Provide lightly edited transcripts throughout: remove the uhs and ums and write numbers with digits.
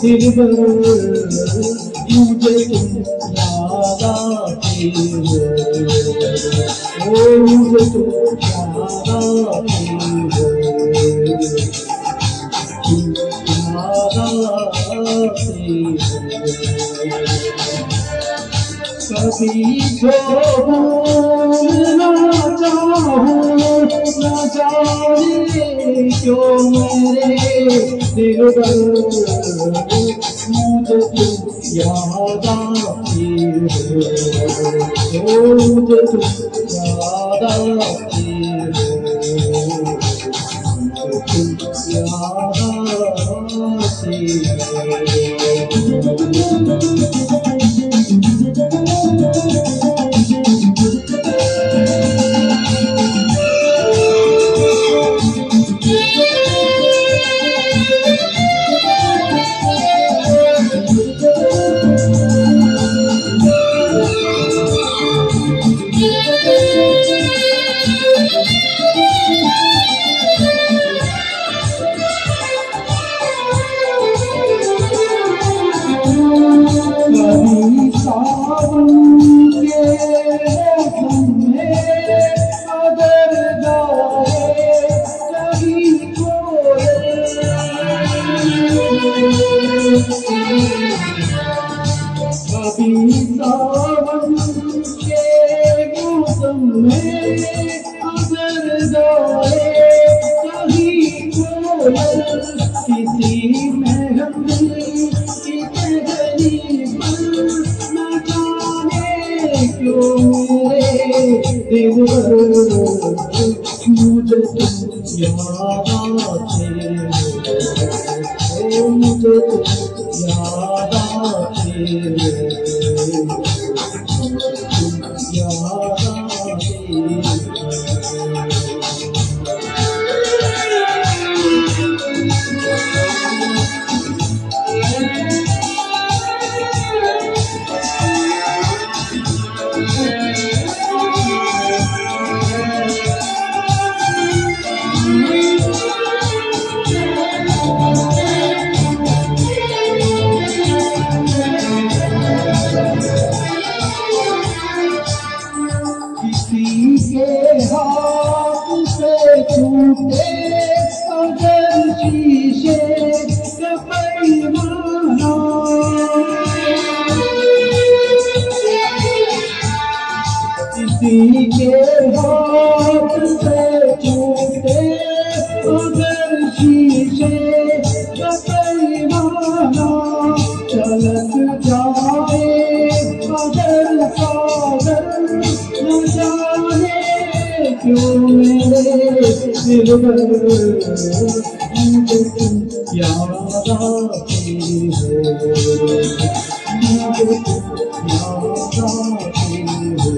दिलबर मुझे तुम याद आती हो, ओ मुझे तुम याद आती हो, तुम याद आती हो। कभी तो भूलना चाहूं न जाने क्यों मेरे दिलबर मुझे तुम याद आती हो, मुझे तुम याद आती हो, मुझे तुम याद आती हो। कभी सावन के मौसम में अगर गाए कभी कोयल, कभी सावन के मौसम में अगर गाए कभी कोयल, किसी महफिल की पहली न जाने क्यों मेरे दिलबर मुझे तुम याद आते हो, मुझे तुम याद आते हो, तुम याद आते हो। किसी के हाथ से छूटे अगर शीशे का पैमाना, किसी के हाथ से छूटे अगर शीशे का पैमाना, चलक जाए अगर सागर न जाने क्यों मेरे दिलबर मुझे तुम याद आती हो, मुझे तुम याद आती हो,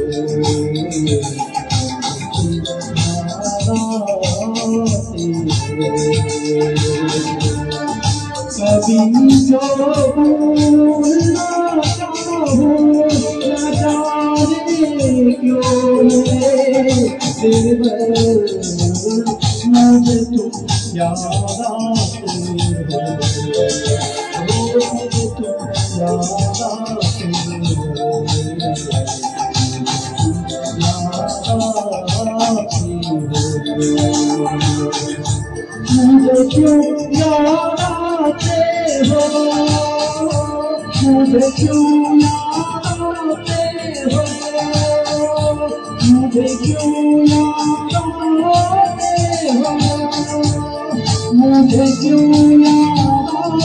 तुम याद आती हो। कभी जो भूलना चाहूं न जाने क्यों मेरे दिलबर मुझे तुम याद आती हो, मुझे तुम याद आती हो, तुम याद आती हो। मुझे क्यों याद आते हो, मुझे क्यों याद आते हो, मुझे क्यों याद आते हो, मुझे क्यों याद